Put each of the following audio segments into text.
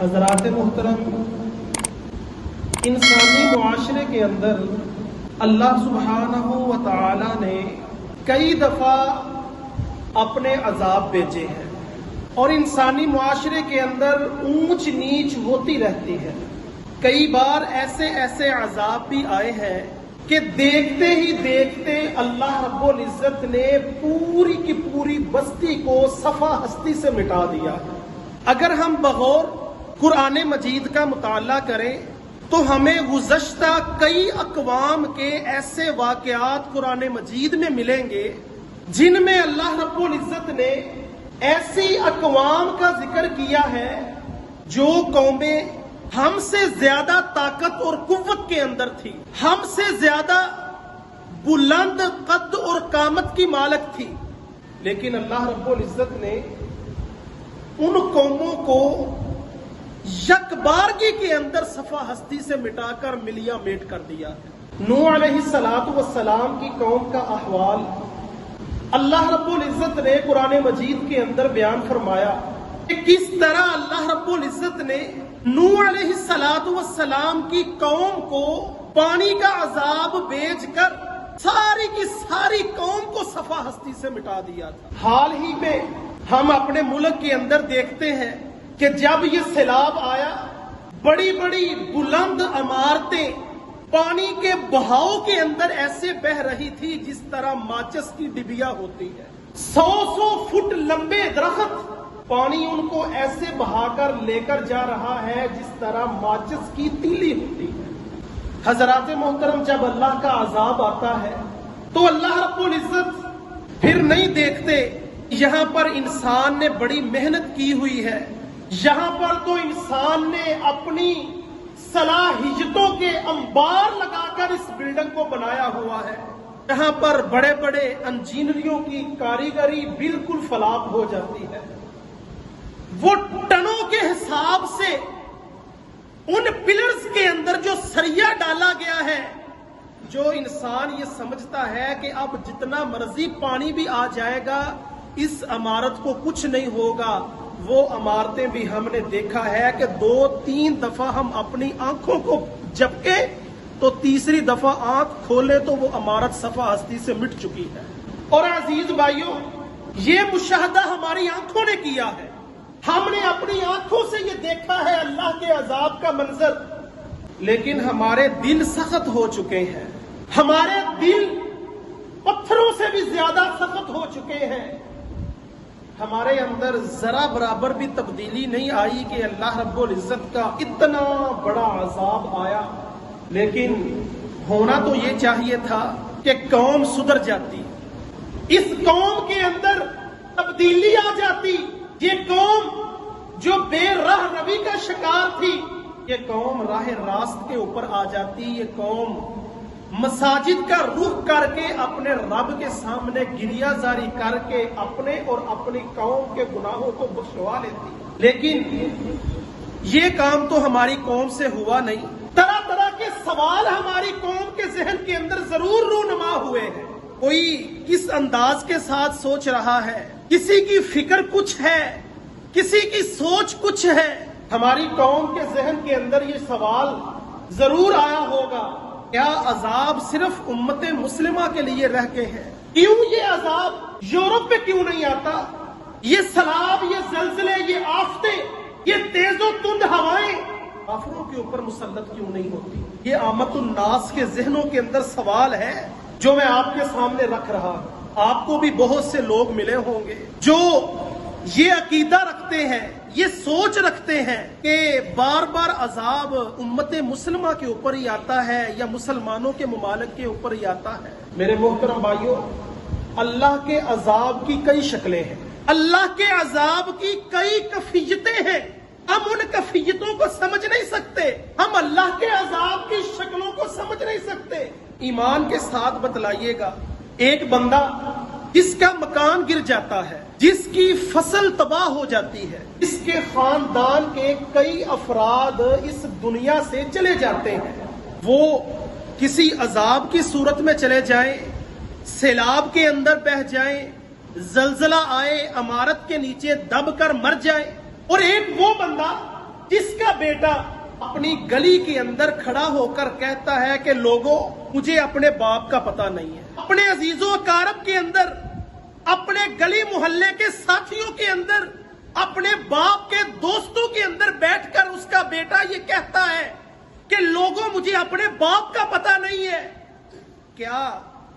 حضرات محترم، انسانی معاشرے کے اندر اللہ سبحانہ و تعالی نے کئی دفعہ اپنے عذاب بھیجے ہیں اور انسانی معاشرے کے اندر اونچ نیچ ہوتی رہتی ہے۔ کئی بار ایسے عذاب بھی آئے ہیں کہ دیکھتے ہی دیکھتے اللہ رب العزت نے پوری کی پوری بستی کو صفحہ ہستی سے مٹا دیا۔ اگر ہم بغور قرآن مجید کا مطالعہ کریں تو ہمیں گزشتہ کئی اقوام کے ایسے واقعات قرآن مجید میں ملیں گے جن میں اللہ رب العزت نے ایسی اقوام کا ذکر کیا ہے جو قومیں ہم سے زیادہ طاقت اور قوت کے اندر تھی، ہم سے زیادہ بلند قد اور قامت کی مالک تھی، لیکن اللہ رب العزت نے ان قوموں کو یکبارگی کے اندر صفحہ ہستی سے مٹا کر ملیاں میٹ کر دیا۔ نوح علیہ السلام کی قوم کا احوال اللہ رب العزت نے قرآن مجید کے اندر بیان فرمایا کہ کس طرح اللہ رب العزت نے نوح علیہ السلام کی قوم کو پانی کا عذاب بھیج کر ساری کی ساری قوم کو صفحہ ہستی سے مٹا دیا تھا۔ حال ہی میں ہم اپنے ملک کے اندر دیکھتے ہیں کہ جب یہ سیلاب آیا، بڑی بڑی بلند عمارتیں پانی کے بہاؤ کے اندر ایسے بہ رہی تھی جس طرح ماچس کی ڈبیا ہوتی ہے۔ 100 فٹ لمبے درخت پانی ان کو ایسے بہا کر لے کر جا رہا ہے جس طرح ماچس کی تیلی ہوتی ہے۔ حضرات محترم، جب اللہ کا عذاب آتا ہے تو اللہ رب العزت پھر نہیں دیکھتے یہاں پر انسان نے بڑی محنت کی ہوئی ہے، یہاں پر تو انسان نے اپنی صلاحیتوں کے انبار لگا کر اس بلڈنگ کو بنایا ہوا ہے، یہاں پر بڑے بڑے انجینئروں کی کاریگری بالکل فلاپ ہو جاتی ہے۔ وہ ٹنوں کے حساب سے ان پلرز کے اندر جو سریا ڈالا گیا ہے، جو انسان یہ سمجھتا ہے کہ اب جتنا مرضی پانی بھی آ جائے گا اس عمارت کو کچھ نہیں ہوگا، وہ عمارتیں بھی ہم نے دیکھا ہے کہ 2-3 دفعہ ہم اپنی آنکھوں کو جھپکے تو تیسری دفعہ آنکھ کھولے تو وہ عمارت صفحہ ہستی سے مٹ چکی ہے۔ اور عزیز بھائیوں، یہ مشاہدہ ہماری آنکھوں نے کیا ہے، ہم نے اپنی آنکھوں سے یہ دیکھا ہے اللہ کے عذاب کا منظر، لیکن ہمارے دل سخت ہو چکے ہیں، ہمارے دل پتھروں سے بھی زیادہ سخت ہو چکے ہیں، ہمارے اندر ذرا برابر بھی تبدیلی نہیں آئی کہ اللہ رب العزت کا اتنا بڑا عذاب آیا۔ لیکن ہونا تو یہ چاہیے تھا کہ قوم سدھر جاتی، اس قوم کے اندر تبدیلی آ جاتی، یہ قوم جو بے راہ روی کا شکار تھی یہ قوم راہ راست کے اوپر آ جاتی، یہ قوم مساجد کا رخ کر کے اپنے رب کے سامنے گریہ زاری کر کے اپنے اور اپنی قوم کے گناہوں کو بخشوا لیتی۔ لیکن یہ کام تو ہماری قوم سے ہوا نہیں۔ طرح طرح کے سوال ہماری قوم کے ذہن کے اندر ضرور رونما ہوئے ہیں، کوئی کس انداز کے ساتھ سوچ رہا ہے، کسی کی فکر کچھ ہے، کسی کی سوچ کچھ ہے۔ ہماری قوم کے ذہن کے اندر یہ سوال ضرور آیا ہوگا، کیا عذاب صرف امت مسلمہ کے لیے رہ گئے ہیں؟ کیوں یہ عذاب یورپ میں کیوں نہیں آتا؟ یہ سیلاب، یہ زلزلے، یہ آفتیں، یہ تیز و تند ہوائیں کافروں کے اوپر مسلط کیوں نہیں ہوتی؟ یہ عامت الناس کے ذہنوں کے اندر سوال ہے جو میں آپ کے سامنے رکھ رہا ہوں۔ آپ کو بھی بہت سے لوگ ملے ہوں گے جو یہ عقیدہ رکھتے ہیں، یہ سوچ رکھتے ہیں کہ بار بار عذاب امت مسلمہ کے اوپر ہی آتا ہے یا مسلمانوں کے ممالک کے اوپر ہی آتا ہے۔ میرے محترم بھائیوں، اللہ کے عذاب کی کئی شکلیں ہیں، اللہ کے عذاب کی کئی کیفیتیں ہیں، ہم ان کیفیتوں کو سمجھ نہیں سکتے، ہم اللہ کے عذاب کی شکلوں کو سمجھ نہیں سکتے۔ ایمان کے ساتھ بتلائیے گا، ایک بندہ جس کا مکان گر جاتا ہے، جس کی فصل تباہ ہو جاتی ہے، اس کے خاندان کے کئی افراد اس دنیا سے چلے جاتے ہیں، وہ کسی عذاب کی صورت میں چلے جائیں، سیلاب کے اندر بہہ جائیں، زلزلہ آئے عمارت کے نیچے دب کر مر جائے، اور ایک وہ بندہ جس بیٹا اپنی گلی کے اندر کھڑا ہو کر کہتا ہے کہ لوگوں مجھے اپنے باپ کا پتہ نہیں ہے، اپنے عزیز و اقارب کے اندر، اپنے گلی محلے کے ساتھیوں کے اندر، اپنے باپ کے دوستوں کے اندر بیٹھ کر اس کا بیٹا یہ کہتا ہے کہ لوگوں مجھے اپنے باپ کا پتہ نہیں ہے۔ کیا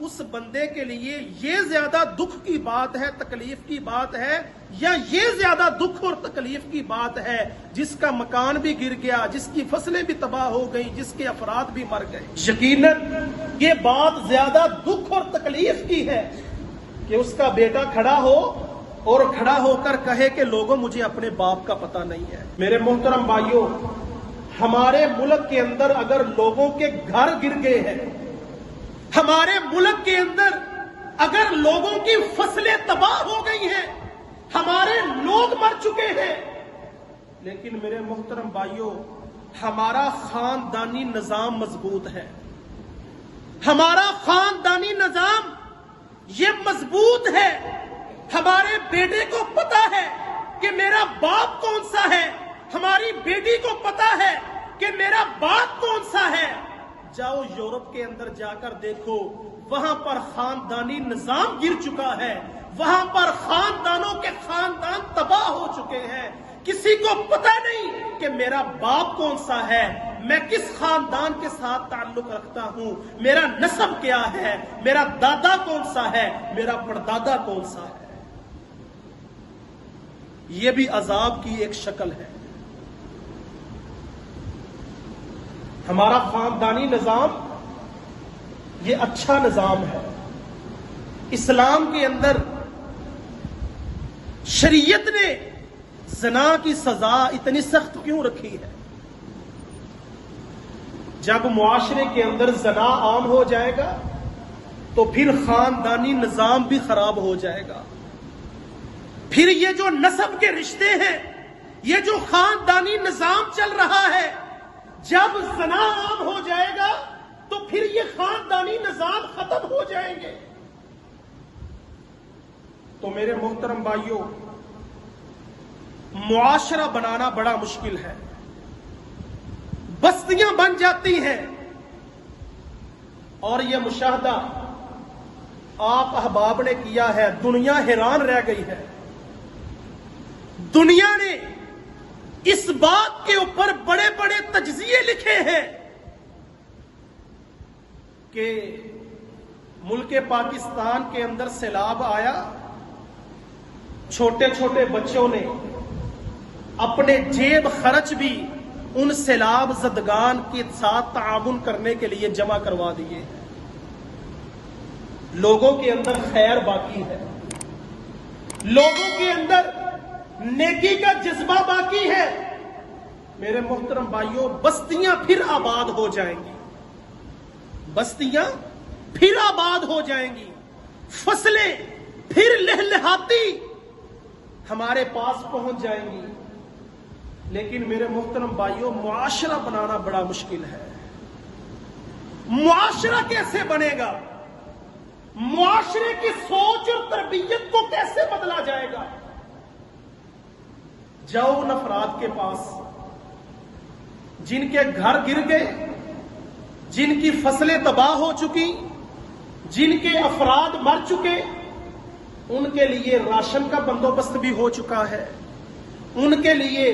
اس بندے کے لیے یہ زیادہ دکھ کی بات ہے، تکلیف کی بات ہے، یا یہ زیادہ دکھ اور تکلیف کی بات ہے جس کا مکان بھی گر گیا، جس کی فصلیں بھی تباہ ہو گئی، جس کے افراد بھی مر گئے؟ یقیناً یہ بات زیادہ دکھ اور تکلیف کی ہے کہ اس کا بیٹا کھڑا ہو اور کھڑا ہو کر کہے کہ لوگوں مجھے اپنے باپ کا پتہ نہیں ہے۔ میرے محترم بھائیوں، ہمارے ملک کے اندر اگر لوگوں کے گھر گر گئے ہیں، ہمارے ملک کے اندر اگر لوگوں کی فصلیں تباہ ہو گئی ہیں، ہمارے لوگ مر چکے ہیں، لیکن میرے محترم بھائیوں ہمارا خاندانی نظام مضبوط ہے، ہمارا خاندانی نظام یہ مضبوط ہے، ہمارے بیٹے کو پتا ہے کہ میرا باپ کون سا ہے، ہماری بیٹی کو پتا ہے کہ میرا باپ کون سا ہے۔ جاؤ یورپ کے اندر جا کر دیکھو، وہاں پر خاندانی نظام گر چکا ہے، وہاں پر خاندانوں کے خاندان تباہ ہو چکے ہیں، کسی کو پتہ نہیں کہ میرا باپ کون سا ہے، میں کس خاندان کے ساتھ تعلق رکھتا ہوں، میرا نسب کیا ہے، میرا دادا کون سا ہے، میرا پردادا کون سا ہے۔ یہ بھی عذاب کی ایک شکل ہے۔ ہمارا خاندانی نظام یہ اچھا نظام ہے۔ اسلام کے اندر شریعت نے زنا کی سزا اتنی سخت کیوں رکھی ہے؟ جب معاشرے کے اندر زنا عام ہو جائے گا تو پھر خاندانی نظام بھی خراب ہو جائے گا، پھر یہ جو نسب کے رشتے ہیں، یہ جو خاندانی نظام چل رہا ہے، جب زنا عام ہو جائے گا تو پھر یہ خاندانی نظام ختم ہو جائیں گے۔ تو میرے محترم بھائیوں، معاشرہ بنانا بڑا مشکل ہے، بستیاں بن جاتی ہیں، اور یہ مشاہدہ آپ احباب نے کیا ہے، دنیا حیران رہ گئی ہے۔ دنیا نے اس بات کے اوپر بڑے بڑے تجزیے لکھے ہیں کہ ملک پاکستان کے اندر سیلاب آیا، چھوٹے چھوٹے بچوں نے اپنے جیب خرچ بھی ان سیلاب زدگان کے ساتھ تعاون کرنے کے لیے جمع کروا دیے۔ لوگوں کے اندر خیر باقی ہے، لوگوں کے اندر نیکی کا جذبہ باقی ہے۔ میرے محترم بھائیوں، بستیاں پھر آباد ہو جائیں گی، بستیاں پھر آباد ہو جائیں گی، فصلیں پھر لہلہاتی ہمارے پاس پہنچ جائیں گی۔ لیکن میرے محترم بھائیوں، معاشرہ بنانا بڑا مشکل ہے۔ معاشرہ کیسے بنے گا؟ معاشرے کی سوچ اور تربیت کو کیسے بدلا جائے گا؟ جاؤ ان افراد کے پاس جن کے گھر گر گئے، جن کی فصلیں تباہ ہو چکی، جن کے افراد مر چکے، ان کے لیے راشن کا بندوبست بھی ہو چکا ہے، ان کے لیے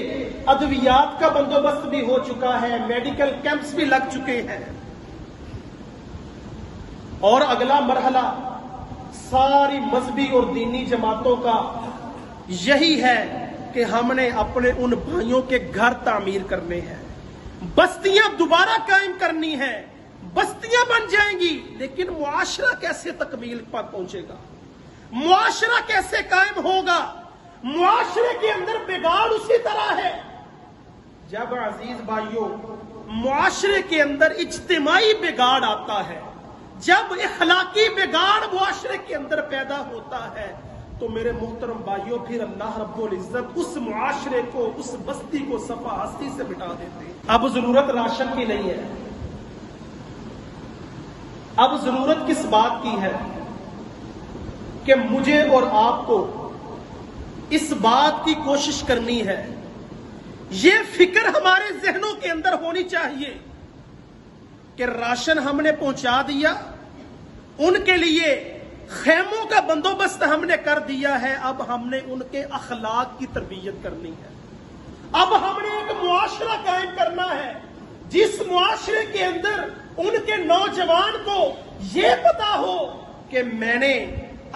ادویات کا بندوبست بھی ہو چکا ہے، میڈیکل کیمپس بھی لگ چکے ہیں، اور اگلا مرحلہ ساری مذہبی اور دینی جماعتوں کا یہی ہے کہ ہم نے اپنے ان بھائیوں کے گھر تعمیر کرنے ہیں، بستیاں دوبارہ قائم کرنی ہیں، بستیاں بن جائیں گی، لیکن معاشرہ کیسے تکمیل پر پہنچے گا؟ معاشرہ کیسے قائم ہوگا؟ معاشرے کے اندر بگاڑ اسی طرح ہے۔ جب عزیز بھائیوں معاشرے کے اندر اجتماعی بگاڑ آتا ہے، جب اخلاقی بگاڑ معاشرے کے اندر پیدا ہوتا ہے، تو میرے محترم بھائیوں پھر اللہ رب العزت اس معاشرے کو، اس بستی کو صفحہ ہستی سے مٹا دیتے ہیں۔ اب ضرورت راشن کی نہیں ہے، اب ضرورت کس بات کی ہے کہ مجھے اور آپ کو اس بات کی کوشش کرنی ہے یہ فکر ہمارے ذہنوں کے اندر ہونی چاہیے کہ راشن ہم نے پہنچا دیا، ان کے لیے خیموں کا بندوبست ہم نے کر دیا ہے، اب ہم نے ان کے اخلاق کی تربیت کرنی ہے۔ اب ہم نے ایک معاشرہ قائم کرنا ہے جس معاشرے کے اندر ان کے نوجوان کو یہ پتا ہو کہ میں نے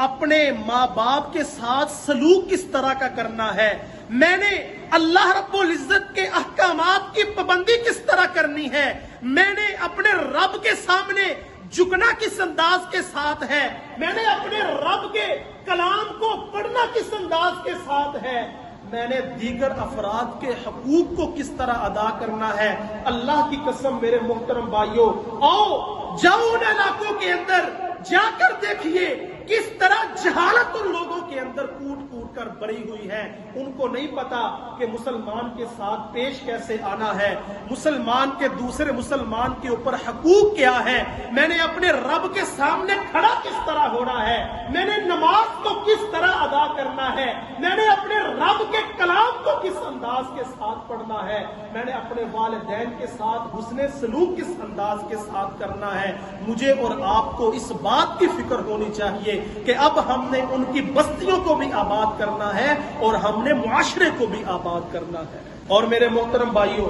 اپنے ماں باپ کے ساتھ سلوک کس طرح کا کرنا ہے، میں نے اللہ رب العزت کے احکامات کی پابندی کس طرح کرنی ہے، میں نے اپنے رب کے سامنے جھکنا کس انداز کے ساتھ ہے، میں نے اپنے رب کے کلام کو پڑھنا کس انداز کے ساتھ ہے، میں نے دیگر افراد کے حقوق کو کس طرح ادا کرنا ہے۔ اللہ کی قسم میرے محترم بھائیوں، آؤ جاؤ ان علاقوں کے اندر جا کر دیکھیے کس طرح جہالت ان لوگوں کے اندر کوٹ کوٹ کر بری ہوئی ہے۔ ان کو نہیں پتا کہ مسلمان کے ساتھ پیش کیسے آنا ہے، مسلمان کے دوسرے مسلمان کے اوپر حقوق کیا ہے، میں نے اپنے رب کے سامنے کھڑا کس طرح ہونا ہے، میں نے نماز کو کس طرح ادا کرنا ہے، میں نے اپنے رب کے کلام کو کس انداز کے ساتھ پڑھنا ہے، میں نے اپنے والدین کے ساتھ حسن سلوک کس انداز کے ساتھ کرنا ہے۔ مجھے اور آپ کو اس بات کی فکر ہونی چاہیے کہ اب ہم نے ان کی بستیوں کو بھی آباد کرنا ہے اور ہم نے معاشرے کو بھی آباد کرنا ہے۔ اور میرے محترم بھائیوں،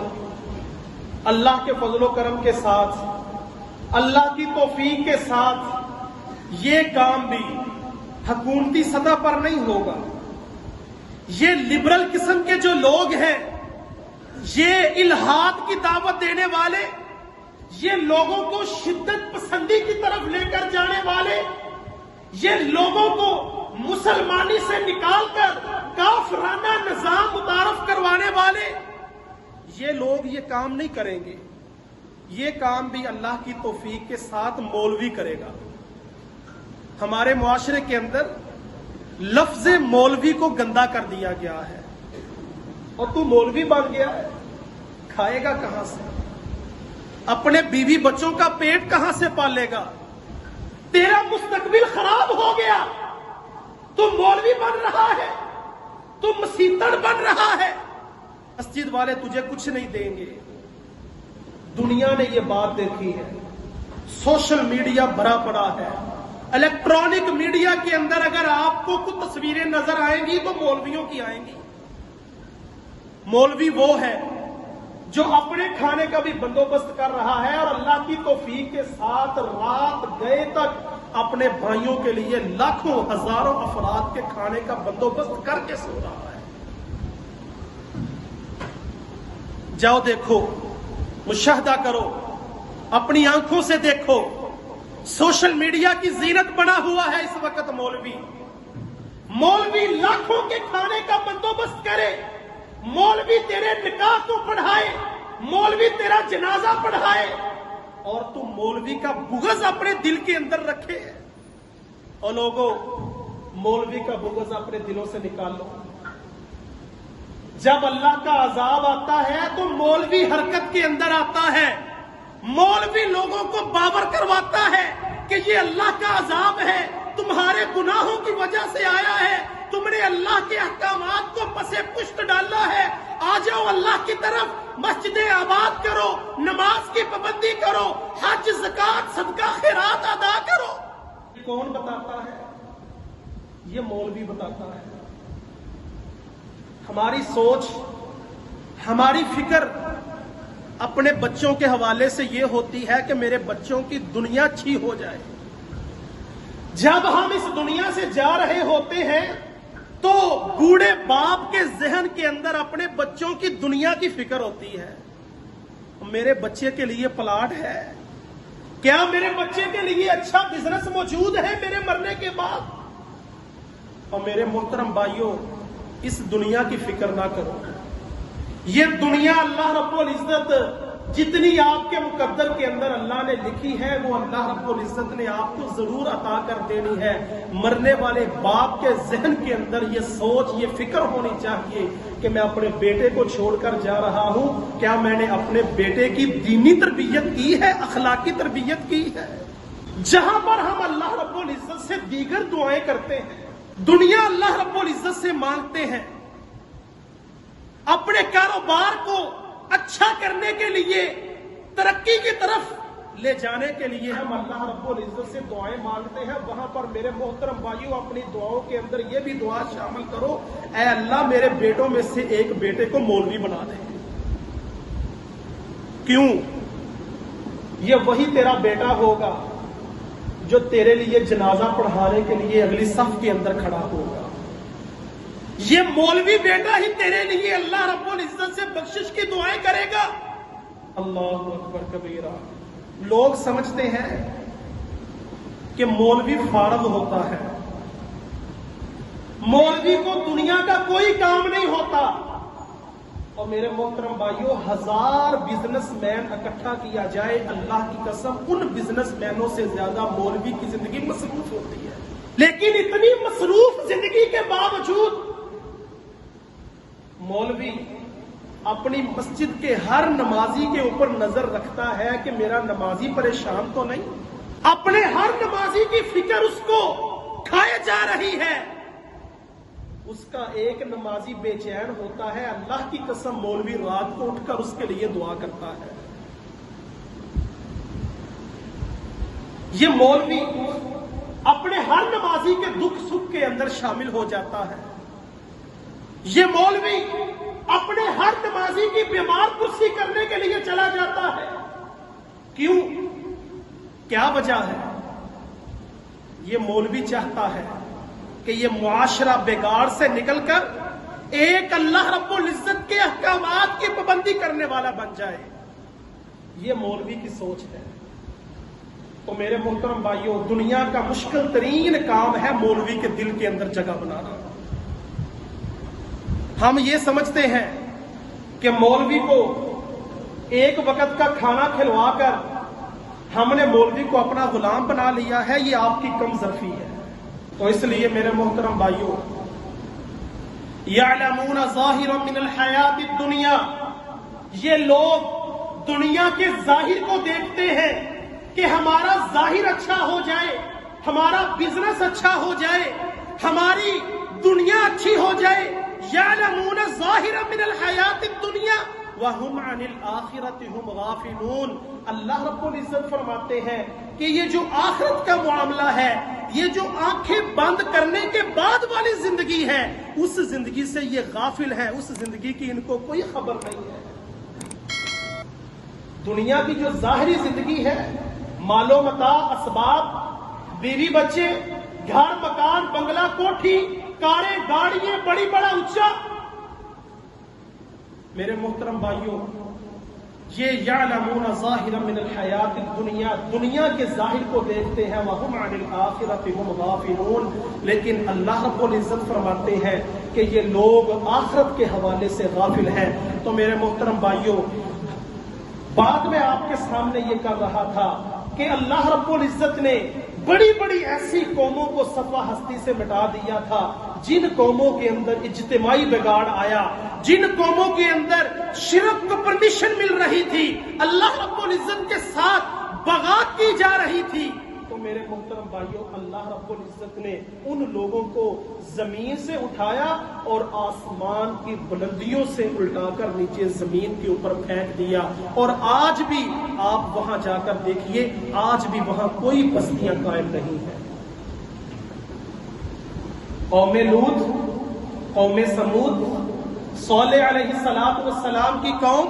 اللہ کے فضل و کرم کے ساتھ، اللہ کی توفیق کے ساتھ یہ کام بھی حکومتی سطح پر نہیں ہوگا۔ یہ لبرل قسم کے جو لوگ ہیں، یہ الہاد کی دعوت دینے والے، یہ لوگوں کو شدت پسندی کی طرف لے کر جانے والے، یہ لوگوں کو مسلمانی سے نکال کر کافرانہ نظام متعارف کروانے والے، یہ لوگ یہ کام نہیں کریں گے۔ یہ کام بھی اللہ کی توفیق کے ساتھ مولوی کرے گا۔ ہمارے معاشرے کے اندر لفظ مولوی کو گندا کر دیا گیا ہے، اور تو مولوی بن گیا ہے، کھائے گا کہاں سے؟ اپنے بیوی بچوں کا پیٹ کہاں سے پالے گا؟ تیرا مستقبل خراب ہو گیا، تو مولوی بن رہا ہے، تو مسیتڑ بن رہا ہے، مسجد والے تجھے کچھ نہیں دیں گے۔ دنیا نے یہ بات دیکھی ہے، سوشل میڈیا بھرا پڑا ہے، الیکٹرانک میڈیا کے اندر اگر آپ کو کچھ تصویریں نظر آئیں گی تو مولویوں کی آئیں گی۔ مولوی وہ ہے جو اپنے کھانے کا بھی بندوبست کر رہا ہے اور اللہ کی توفیق کے ساتھ رات گئے تک اپنے بھائیوں کے لیے لاکھوں ہزاروں افراد کے کھانے کا بندوبست کر کے سو رہا ہے۔ جاؤ دیکھو، مشاہدہ کرو، اپنی آنکھوں سے دیکھو۔ سوشل میڈیا کی زینت بنا ہوا ہے اس وقت مولوی لاکھوں کے کھانے کا بندوبست کرے، مولوی تیرے نکاح کو پڑھائے، مولوی تیرا جنازہ پڑھائے، اور تم مولوی کا بغض اپنے دل کے اندر رکھے۔ اور لوگوں، مولوی کا بغض اپنے دلوں سے نکال لو۔ جب اللہ کا عذاب آتا ہے تو مولوی حرکت کے اندر آتا ہے، مولوی لوگوں کو باور کرواتا ہے کہ یہ اللہ کا عذاب ہے، تمہارے گناہوں کی وجہ سے آیا ہے، تم نے اللہ کے احکامات کو پسے پشت ڈالا ہے، آ جاؤ اللہ کی طرف، مسجدیں آباد کرو، نماز کی پابندی کرو، حج زکات صدقہ خیرات ادا کرو۔ کون بتاتا ہے؟ یہ مولوی بتاتا ہے۔ ہماری سوچ، ہماری فکر اپنے بچوں کے حوالے سے یہ ہوتی ہے کہ میرے بچوں کی دنیا اچھی ہو جائے۔ جب ہم اس دنیا سے جا رہے ہوتے ہیں تو بوڑھے باپ کے ذہن کے اندر اپنے بچوں کی دنیا کی فکر ہوتی ہے۔ میرے بچے کے لیے پلاٹ ہے کیا؟ میرے بچے کے لیے اچھا بزنس موجود ہے میرے مرنے کے بعد؟ اور میرے محترم بھائیوں، اس دنیا کی فکر نہ کرو۔ یہ دنیا اللہ رب العزت جتنی آپ کے مقدر کے اندر اللہ نے لکھی ہے وہ اللہ رب العزت نے آپ کو ضرور عطا کر دینی ہے۔ مرنے والے باپ کے ذہن کے اندر یہ سوچ، یہ فکر ہونی چاہیے کہ میں اپنے بیٹے کو چھوڑ کر جا رہا ہوں، کیا میں نے اپنے بیٹے کی دینی تربیت کی ہے، اخلاقی تربیت کی ہے؟ جہاں پر ہم اللہ رب العزت سے دیگر دعائیں کرتے ہیں، دنیا اللہ رب العزت سے مانگتے ہیں، اپنے کاروبار کو اچھا کرنے کے لیے، ترقی کی طرف لے جانے کے لیے ہم اللہ رب العزت سے دعائیں مانگتے ہیں، وہاں پر میرے محترم بھائیوں اپنی دعاؤں کے اندر یہ بھی دعا شامل کرو، اے اللہ میرے بیٹوں میں سے ایک بیٹے کو مولوی بنا دے۔ کیوں؟ یہ وہی تیرا بیٹا ہوگا جو تیرے لیے جنازہ پڑھانے کے لیے اگلی صف کے اندر کھڑا ہوگا۔ یہ مولوی بیٹا ہی تیرے لیے اللہ رب العزت سے بخشش کی دعائیں کرے گا۔ اللہ اکبر کبیرہ۔ لوگ سمجھتے ہیں کہ مولوی فارغ ہوتا ہے، مولوی کو دنیا کا کوئی کام نہیں ہوتا، اور میرے محترم بھائیوں 1000 بزنس مین اکٹھا کیا جائے، اللہ کی قسم ان بزنس مینوں سے زیادہ مولوی کی زندگی مصروف ہوتی ہے۔ لیکن اتنی مصروف زندگی کے باوجود مولوی اپنی مسجد کے ہر نمازی کے اوپر نظر رکھتا ہے کہ میرا نمازی پریشان تو نہیں، اپنے ہر نمازی کی فکر اس کو کھائے جا رہی ہے، اس کا ایک نمازی بے چین ہوتا ہے، اللہ کی قسم مولوی رات کو اٹھ کر اس کے لیے دعا کرتا ہے۔ یہ مولوی اپنے ہر نمازی کے دکھ سکھ کے اندر شامل ہو جاتا ہے، یہ مولوی اپنے ہر نمازی کی بیمار کرسی کرنے کے لیے چلا جاتا ہے۔ کیوں؟ کیا وجہ ہے؟ یہ مولوی چاہتا ہے کہ یہ معاشرہ بگاڑ سے نکل کر ایک اللہ رب العزت کے احکامات کی پابندی کرنے والا بن جائے۔ یہ مولوی کی سوچ ہے۔ تو میرے محترم بھائیوں، دنیا کا مشکل ترین کام ہے مولوی کے دل کے اندر جگہ بنانا۔ ہم یہ سمجھتے ہیں کہ مولوی کو ایک وقت کا کھانا کھلوا کر ہم نے مولوی کو اپنا غلام بنا لیا ہے، یہ آپ کی کم ظرفی ہے۔ تو اس لیے میرے محترم بھائیوں، یعلمون ظاہرا من الحیات الدنیا، یہ لوگ دنیا کے ظاہر کو دیکھتے ہیں کہ ہمارا ظاہر اچھا ہو جائے، ہمارا بزنس اچھا ہو جائے، ہماری دنیا اچھی ہو جائے۔ یعلمون ظاہرا من الحیات الدنیا وہم عن الآخرۃ ہم غافلون۔ اللہ رب العزت فرماتے ہیں کہ یہ جو آخرت کا معاملہ ہے، یہ جو آنکھیں بند کرنے کے بعد والی زندگی ہے، اس زندگی سے یہ غافل ہے، اس زندگی کی ان کو کوئی خبر نہیں ہے۔ دنیا کی جو ظاہری زندگی ہے، مال و متاع، اسباب، بیوی بچے، گھر مکان، بنگلہ کوٹھی، کاریں گاڑیاں، بڑی بڑا اونچا، میرے محترم بھائیوں، یہ یعلمون ظاہرا من الحیات الدنیا، دنیا کے ظاہر کو دیکھتے ہیں، وہم عن الآخرۃ ہم غافلون، لیکن اللہ رب العزت فرماتے ہیں کہ یہ لوگ آخرت کے حوالے سے غافل ہیں۔ تو میرے محترم بھائیوں، بعد میں آپ کے سامنے یہ کر رہا تھا کہ اللہ رب العزت نے بڑی بڑی ایسی قوموں کو صفحہ ہستی سے مٹا دیا تھا جن قوموں کے اندر اجتماعی بگاڑ آیا، جن قوموں کے اندر شرک کو پرمیشن مل رہی تھی، اللہ رب العزت کے ساتھ بغاوت کی جا رہی تھی۔ تو میرے محترم بھائیوں، اللہ رب العزت نے ان لوگوں کو زمین سے اٹھایا اور آسمان کی بلندیوں سے الٹا کر نیچے زمین کے اوپر پھینک دیا، اور آج بھی آپ وہاں جا کر دیکھیے، آج بھی وہاں کوئی بستیاں قائم نہیں ہیں۔ قوم لوط، قوم سمود، صالح علیہ السلام کی قوم،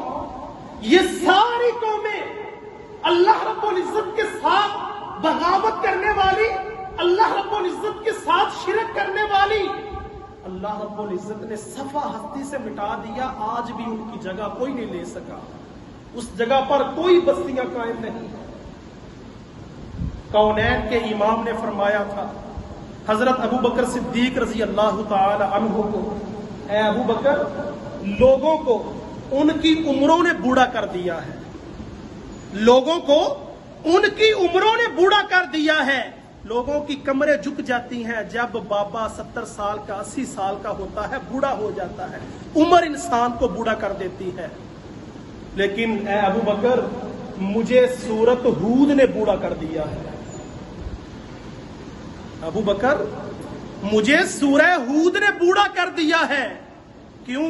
یہ ساری قومیں اللہ رب العزت کے ساتھ بغاوت کرنے والی، اللہ رب العزت کے ساتھ شرک کرنے والی، اللہ رب العزت نے صفحہ ہستی سے مٹا دیا، آج بھی ان کی جگہ کوئی نہیں لے سکا، اس جگہ پر کوئی بستیاں قائم نہیں ہیں۔ کونین کے امام نے فرمایا تھا حضرت ابو بکر صدیق رضی اللہ تعالی عنہ کو، اے ابو بکر، لوگوں کو ان کی عمروں نے بوڑھا کر دیا ہے، لوگوں کو ان کی عمروں نے بوڑھا کر دیا ہے، لوگوں کی کمریں جھک جاتی ہیں جب بابا 70 سال کا 80 سال کا ہوتا ہے، بوڑھا ہو جاتا ہے، عمر انسان کو بوڑھا کر دیتی ہے، لیکن اے ابو بکر، مجھے سورت ہود نے بوڑھا کر دیا ہے۔ ابو بکر، مجھے سورہ ہود نے بوڑھا کر دیا ہے۔ کیوں؟